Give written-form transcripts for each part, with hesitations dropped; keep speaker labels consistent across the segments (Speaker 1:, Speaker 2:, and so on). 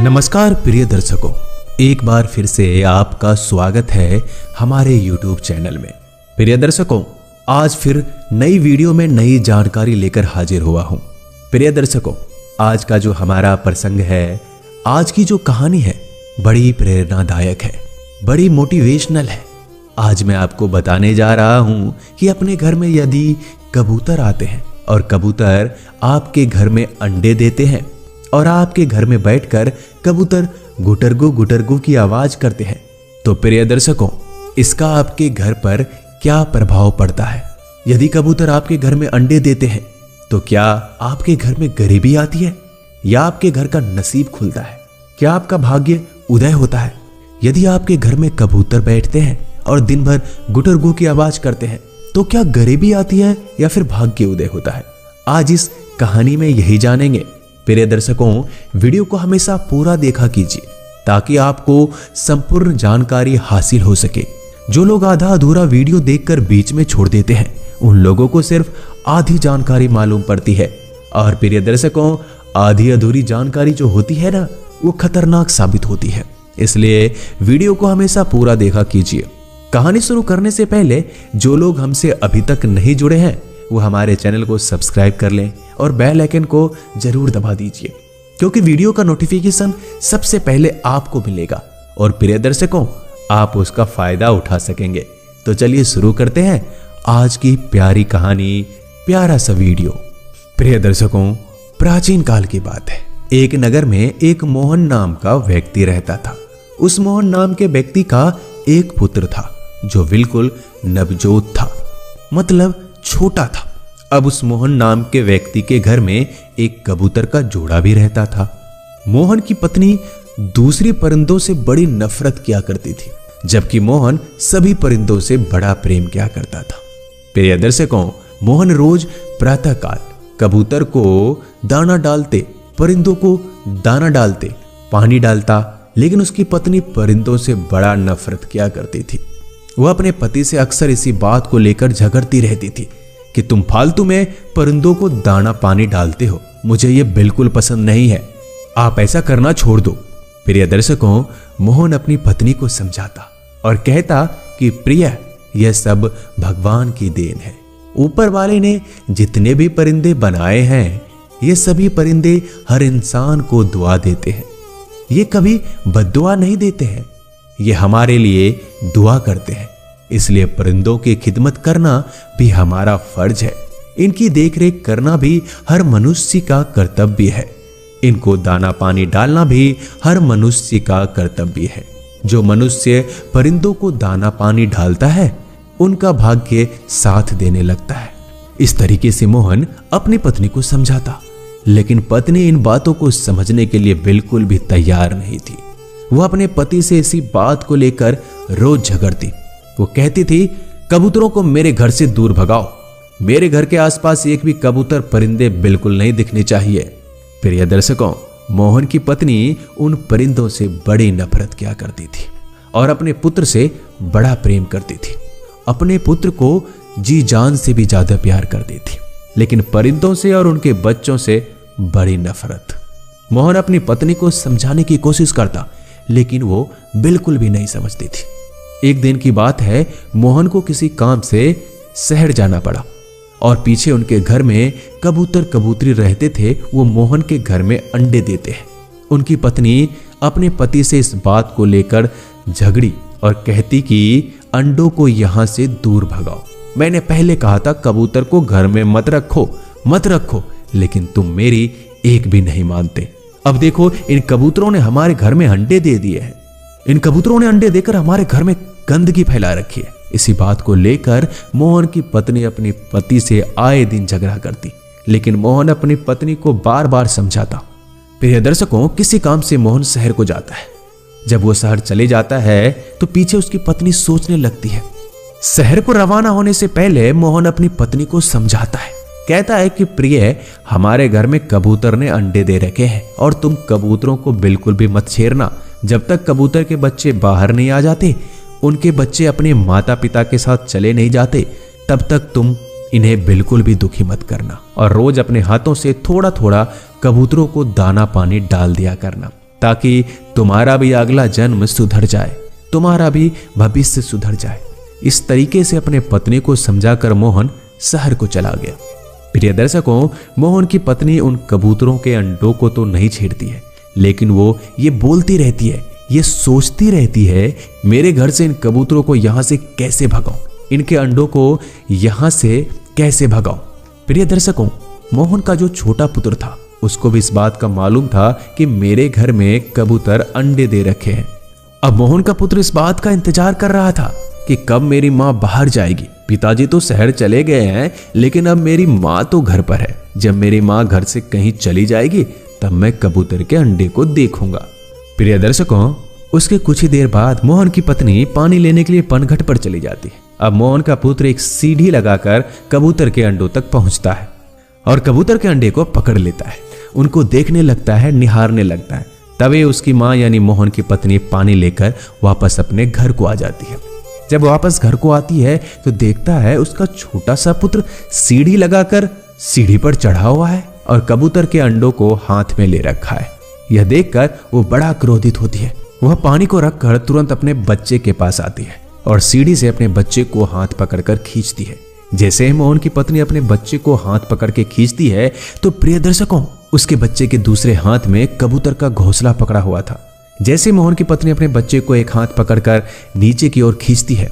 Speaker 1: नमस्कार प्रिय दर्शकों, एक बार फिर से आपका स्वागत है हमारे YouTube चैनल में। प्रिय दर्शकों, आज फिर नई वीडियो में नई जानकारी लेकर हाजिर हुआ हूं। प्रिय दर्शकों, आज का जो हमारा प्रसंग है, आज की जो कहानी है, बड़ी प्रेरणादायक है, बड़ी मोटिवेशनल है। आज मैं आपको बताने जा रहा हूं कि अपने घर में यदि कबूतर आते हैं और कबूतर आपके घर में अंडे देते हैं और आपके घर में बैठकर कबूतर गुटरगू की आवाज करते हैं, तो प्रिय दर्शकों, इसका आपके घर पर क्या प्रभाव पड़ता है। यदि कबूतर आपके घर में अंडे देते हैं तो क्या आपके घर में गरीबी आती है या आपके घर का नसीब खुलता है? क्या आपका भाग्य उदय होता है? यदि आपके घर में कबूतर बैठते हैं और दिन भर गुटरगू की आवाज करते हैं तो क्या गरीबी आती है या फिर भाग्य उदय होता है? आज इस कहानी में यही जानेंगे। प्रिय दर्शकों, वीडियो को हमेशा पूरा देखा कीजिए ताकि आपको संपूर्ण जानकारी हासिल हो सके। जो लोग आधा अधूरा वीडियो देखकर बीच में छोड़ देते हैं, उन लोगों को सिर्फ आधी जानकारी मालूम पड़ती है। और प्रिय दर्शकों, आधी अधूरी जानकारी जो होती है ना, वो खतरनाक साबित होती है। इसलिए वीडियो को हमेशा पूरा देखा कीजिए। कहानी शुरू करने से पहले जो लोग हमसे अभी तक नहीं जुड़े हैं, वो हमारे चैनल को सब्सक्राइब कर लें और बेल आइकन को जरूर दबा दीजिए, क्योंकि वीडियो का नोटिफिकेशन सबसे पहले आपको मिलेगा और प्रिय दर्शकों, आप उसका फायदा उठा सकेंगे। तो चलिए शुरू करते हैं आज की प्यारी कहानी, प्यारा सा वीडियो। प्रिय दर्शकों, प्राचीन काल की बात है। एक नगर में एक मोहन नाम का व्यक्ति रहता था। उस मोहन नाम के व्यक्ति का एक पुत्र था जो बिल्कुल नवजोत था, मतलब छोटा था। अब उस मोहन नाम के व्यक्ति के घर में एक कबूतर का जोड़ा भी रहता था। मोहन की पत्नी दूसरी परिंदों से बड़ी नफरत किया करती थी, जबकि मोहन सभी परिंदों से बड़ा प्रेम किया करता था। प्रिय दर्शकों, मोहन रोज प्रातःकाल कबूतर को दाना डालते, परिंदों को दाना डालते, पानी डालता, लेकिन उसकी पत्नी परिंदों से बड़ा नफरत किया करती थी। वह अपने पति से अक्सर इसी बात को लेकर झगड़ती रहती थी कि तुम फालतू में परिंदों को दाना पानी डालते हो, मुझे ये बिल्कुल पसंद नहीं है, आप ऐसा करना छोड़ दो। प्रिय दर्शकों, मोहन अपनी पत्नी को समझाता और कहता कि प्रिय, यह सब भगवान की देन है। ऊपर वाले ने जितने भी परिंदे बनाए हैं, ये सभी परिंदे हर इंसान को दुआ देते हैं। ये कभी बद्दुआ नहीं देते हैं, ये हमारे लिए दुआ करते हैं। इसलिए परिंदों की खिदमत करना भी हमारा फर्ज है। इनकी देखरेख करना भी हर मनुष्य का कर्तव्य है। इनको दाना पानी डालना भी हर मनुष्य का कर्तव्य है। जो मनुष्य परिंदों को दाना पानी डालता है, उनका भाग्य साथ देने लगता है। इस तरीके से मोहन अपनी पत्नी को समझाता, लेकिन पत्नी इन बातों को समझने के लिए बिल्कुल भी तैयार नहीं थी। वह अपने पति से इसी बात को लेकर रोज झगड़ती। वो कहती थी, कबूतरों को मेरे घर से दूर भगाओ, मेरे घर के आसपास एक भी कबूतर परिंदे बिल्कुल नहीं दिखने चाहिए। प्रिय दर्शकों, मोहन की पत्नी उन परिंदों से बड़ी नफरत किया करती थी और अपने पुत्र से बड़ा प्रेम करती थी। अपने पुत्र को जी जान से भी ज्यादा प्यार करती थी, लेकिन परिंदों से और उनके बच्चों से बड़ी नफरत। मोहन अपनी पत्नी को समझाने की कोशिश करता, लेकिन वो बिल्कुल भी नहीं समझती थी। एक दिन की बात है, मोहन को किसी काम से शहर जाना पड़ा और पीछे उनके घर में कबूतर कबूतरी रहते थे। वो मोहन के घर में अंडे देते हैं। उनकी पत्नी अपने पति से इस बात को लेकर झगड़ी और कहती कि अंडों को यहां से दूर भगाओ। मैंने पहले कहा था कबूतर को घर में मत रखो, लेकिन तुम मेरी एक भी नहीं मानते। अब देखो, इन कबूतरों ने हमारे घर में अंडे दे दिए हैं। इन कबूतरों ने अंडे देकर हमारे घर में गंदगी फैला रखी है। इसी बात को लेकर मोहन की पत्नी अपनी पति से आए दिन झगड़ा करती, लेकिन मोहन अपनी पत्नी को बार बार समझाता। प्रिय दर्शकों, किसी काम से मोहन शहर को जाता है। जब वो शहर चले जाता है तो पीछे उसकी पत्नी सोचने लगती है। शहर को रवाना होने से पहले मोहन अपनी पत्नी को समझाता है, कहता है कि प्रिय, हमारे घर में कबूतर ने अंडे दे रखे हैं और तुम कबूतरों को बिल्कुल भी मत छेड़ना। जब तक कबूतर के बच्चे बाहर नहीं आ जाते, उनके बच्चे अपने माता पिता के साथ चले नहीं जाते, तब तक तुम इन्हें बिल्कुल भी दुखी मत करना और रोज अपने हाथों से थोड़ा थोड़ा कबूतरों को दाना पानी डाल दिया करना। ताकि तुम्हारा भी अगला जन्म सुधर जाए, तुम्हारा भी भविष्य सुधर जाए। इस तरीके से अपने पत्नी को समझाकर मोहन शहर को चला गया। प्रिय दर्शकों, मोहन की पत्नी उन कबूतरों के अंडों को तो नहीं छेड़ती है, लेकिन वो ये बोलती रहती है, ये सोचती रहती है, मेरे घर से इन कबूतरों को यहां से कैसे भगाऊं, इनके अंडों को यहां से कैसे भगाऊं। प्रिय दर्शकों, मोहन का जो छोटा पुत्र था उसको भी इस बात का मालूम था कि मेरे घर में कबूतर अंडे दे रखे हैं। अब मोहन का पुत्र इस बात का इंतजार कर रहा था कि कब मेरी माँ बाहर जाएगी। पिताजी तो शहर चले गए हैं, लेकिन अब मेरी माँ तो घर पर है। जब मेरी माँ घर से कहीं चली जाएगी तब मैं कबूतर के अंडे को देखूंगा। प्रिय दर्शकों, उसके कुछ ही देर बाद मोहन की पत्नी पानी लेने के लिए पनघट पर चली जाती है। अब मोहन का पुत्र एक सीढ़ी लगाकर कबूतर के अंडों तक पहुंचता है और कबूतर के अंडे को पकड़ लेता है, उनको देखने लगता है, निहारने लगता है। तभी उसकी माँ यानी मोहन की पत्नी पानी लेकर वापस अपने घर को आ जाती है। जब वापस घर को आती है तो देखता है उसका छोटा सा पुत्र सीढ़ी लगाकर सीढ़ी पर चढ़ा हुआ है और कबूतर के अंडों को हाथ में ले रखा है। यह देखकर वो बड़ा क्रोधित होती है। वह पानी को रखकर तुरंत अपने बच्चे के पास आती है और सीढ़ी से अपने बच्चे को हाथ पकड़कर खींचती है। जैसे ही मोहन की पत्नी अपने बच्चे को हाथ पकड़ के खींचती है तो प्रिय दर्शकों, उसके बच्चे के दूसरे हाथ में कबूतर का घोंसला पकड़ा हुआ था। जैसे मोहन की पत्नी अपने बच्चे को एक हाथ पकड़कर नीचे की ओर खींचती है,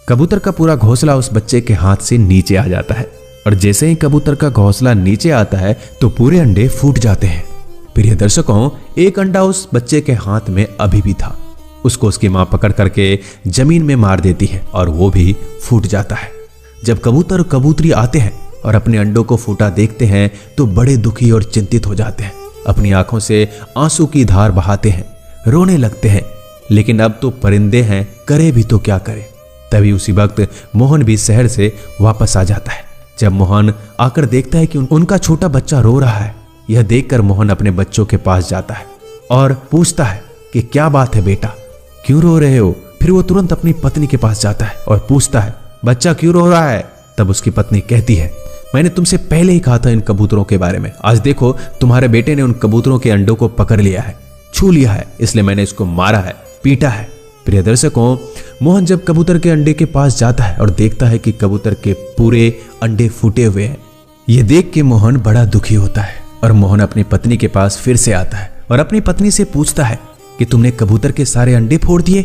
Speaker 1: कबूतर का पूरा घोंसला उस बच्चे के हाथ से नीचे आ जाता है और जैसे ही कबूतर का घोंसला नीचे आता है तो पूरे अंडे फूट जाते हैं। प्रिय दर्शकों, एक अंडा उस बच्चे के हाथ में अभी भी था। उसको उसकी मां पकड़ करके जमीन में मार देती है और वो भी फूट जाता है। जब कबूतर और कबूतरी आते हैं और अपने अंडों को फूटा देखते हैं तो बड़े दुखी और चिंतित हो जाते हैं। अपनी आंखों से आंसू की धार बहाते हैं, रोने लगते हैं। लेकिन अब तो परिंदे हैं, करे भी तो क्या करे। तभी उसी वक्त मोहन भी शहर से वापस आ जाता है। जब मोहन आकर देखता है कि उनका छोटा बच्चा रो रहा है, यह देखकर मोहन अपने बच्चों के पास जाता है और पूछता है कि क्या बात है बेटा, क्यों रो रहे हो। फिर वो तुरंत अपनी पत्नी के पास जाता है और पूछता है, बच्चा क्यों रो रहा है। तब उसकी पत्नी कहती है, मैंने तुमसे पहले ही कहा था इन कबूतरों के बारे में। आज देखो तुम्हारे बेटे ने उन कबूतरों के अंडों को पकड़ लिया है, छू लिया है, इसलिए मैंने इसको मारा है, पीटा है। प्रिय दर्शकों, मोहन जब कबूतर के अंडे के पास जाता है और देखता है कि कबूतर के पूरे अंडे फूटे हुए हैं, ये देख के मोहन बड़ा दुखी होता है और मोहन अपनी पत्नी के पास फिर से आता है और अपनी पत्नी से पूछता है कि तुमने कबूतर के सारे अंडे फोड़ दिए।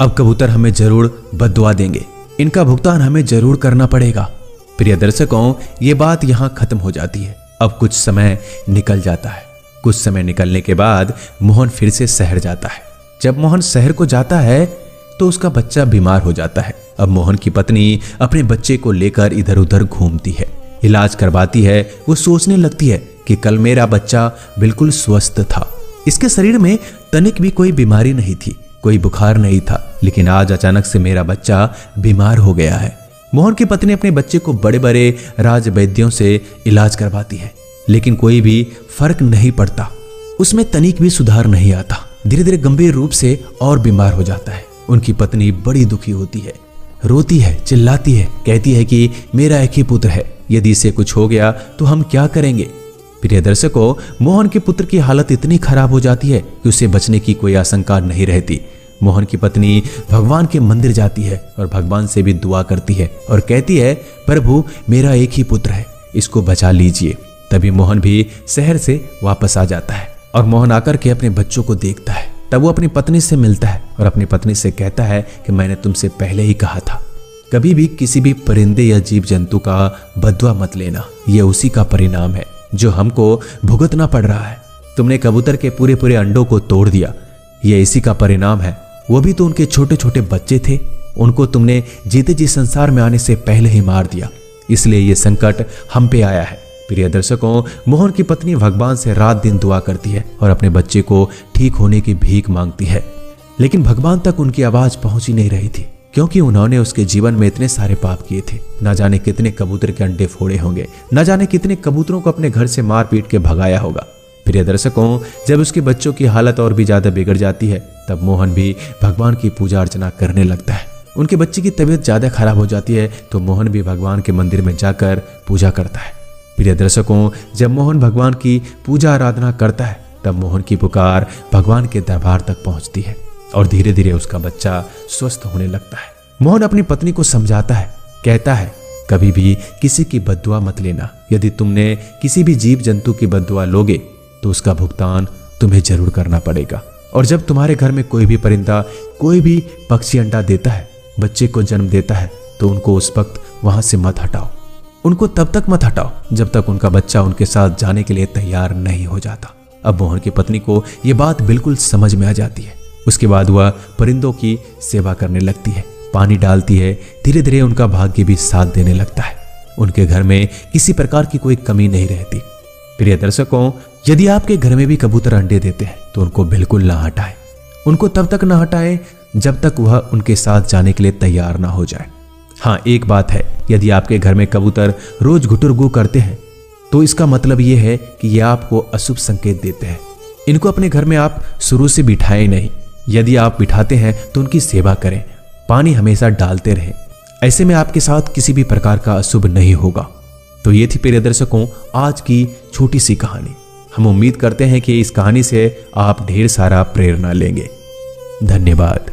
Speaker 1: अब कबूतर हमें जरूर बद्दुआ देंगे, इनका भुगतान हमें जरूर करना पड़ेगा। प्रिय दर्शकों, ये बात यहां खत्म हो जाती है। अब कुछ समय निकल जाता है। कुछ समय निकलने के बाद मोहन फिर से शहर जाता है। जब मोहन शहर को जाता है तो उसका बच्चा बीमार हो जाता है। अब मोहन की पत्नी अपने बच्चे को लेकर इधर उधर घूमती है, इलाज करवाती है। वो सोचने लगती है कि कल मेरा बच्चा बिल्कुल स्वस्थ था, इसके शरीर में तनिक भी कोई बीमारी नहीं थी, कोई बुखार नहीं था, लेकिन आज अचानक से मेरा बच्चा बीमार हो गया है। मोहन की पत्नी अपने बच्चे को बड़े बड़े राज वैद्यों से इलाज करवाती है, लेकिन कोई भी फर्क नहीं पड़ता, उसमें तनिक भी सुधार नहीं आता। धीरे धीरे गंभीर रूप से और बीमार हो जाता है। उनकी पत्नी बड़ी दुखी होती है, रोती है, चिल्लाती है, कहती है कि मेरा एक ही पुत्र है, यदि इसे कुछ हो गया तो हम क्या करेंगे। प्रिय दर्शकों, मोहन के पुत्र की हालत इतनी खराब हो जाती है कि उसे बचने की कोई आशंका नहीं रहती। मोहन की पत्नी भगवान के मंदिर जाती है और भगवान से भी दुआ करती है और कहती है, प्रभु मेरा एक ही पुत्र है, इसको बचा लीजिए। तभी मोहन भी शहर से वापस आ जाता है और मोहन आकर के अपने बच्चों को देखता है। तब वो अपनी पत्नी से मिलता है और अपनी पत्नी से कहता है कि मैंने तुमसे पहले ही कहा था, कभी भी किसी भी परिंदे या जीव जंतु का बद्दुआ मत लेना, यह उसी का परिणाम है जो हमको भुगतना पड़ रहा है। तुमने कबूतर के पूरे पूरे अंडों को तोड़ दिया, यह इसी का परिणाम है। वो भी तो उनके छोटे छोटे बच्चे थे, उनको तुमने जीते जी संसार में आने से पहले ही मार दिया, इसलिए ये संकट हम पे आया है। प्रिय दर्शकों, मोहन की पत्नी भगवान से रात दिन दुआ करती है और अपने बच्चे को ठीक होने की भीख मांगती है, लेकिन भगवान तक उनकी आवाज पहुंच ही नहीं रही थी, क्योंकि उन्होंने उसके जीवन में इतने सारे पाप किए थे। न जाने कितने कबूतर के अंडे फोड़े होंगे, न जाने कितने कबूतरों को अपने घर से मार पीट के भगाया होगा। प्रिय दर्शकों, जब उसके बच्चों की हालत और भी ज्यादा बिगड़ जाती है, तब मोहन भी भगवान की पूजा अर्चना करने लगता है। उनके बच्चे की तबीयत ज्यादा खराब हो जाती है तो मोहन भी भगवान के मंदिर में जाकर पूजा करता है। प्रिय दर्शकों, जब मोहन भगवान की पूजा आराधना करता है तब मोहन की पुकार भगवान के दरबार तक पहुंचती है और धीरे धीरे उसका बच्चा स्वस्थ होने लगता है। मोहन अपनी पत्नी को समझाता है, कहता है कभी भी किसी की बद्दुआ मत लेना। यदि तुमने किसी भी जीव जंतु की बद्दुआ लोगे तो उसका भुगतान तुम्हें जरूर करना पड़ेगा। और जब तुम्हारे घर में कोई भी परिंदा, कोई भी पक्षी अंडा देता है, बच्चे को जन्म देता है, तो उनको उस वक्त वहां से मत हटाओ। उनको तब तक मत हटाओ जब तक उनका बच्चा उनके साथ जाने के लिए तैयार नहीं हो जाता। अब मोहन की पत्नी को यह बात बिल्कुल समझ में आ जाती है। उसके बाद वह परिंदों की सेवा करने लगती है, पानी डालती है। धीरे धीरे उनका भाग्य भी साथ देने लगता है। उनके घर में किसी प्रकार की कोई कमी नहीं रहती। प्रिय दर्शकों, यदि आपके घर में भी कबूतर अंडे देते हैं तो उनको बिल्कुल ना हटाएं। उनको तब तक ना हटाएं जब तक वह उनके साथ जाने के लिए तैयार ना हो जाए। हाँ, एक बात है, यदि आपके घर में कबूतर रोज घुटुरगू करते हैं तो इसका मतलब यह है कि ये आपको अशुभ संकेत देते हैं। इनको अपने घर में आप शुरू से बिठाएं नहीं। यदि आप बिठाते हैं तो उनकी सेवा करें, पानी हमेशा डालते रहें। ऐसे में आपके साथ किसी भी प्रकार का अशुभ नहीं होगा। तो ये थी प्रिय दर्शकों आज की छोटी सी कहानी। हम उम्मीद करते हैं कि इस कहानी से आप ढेर सारा प्रेरणा लेंगे। धन्यवाद।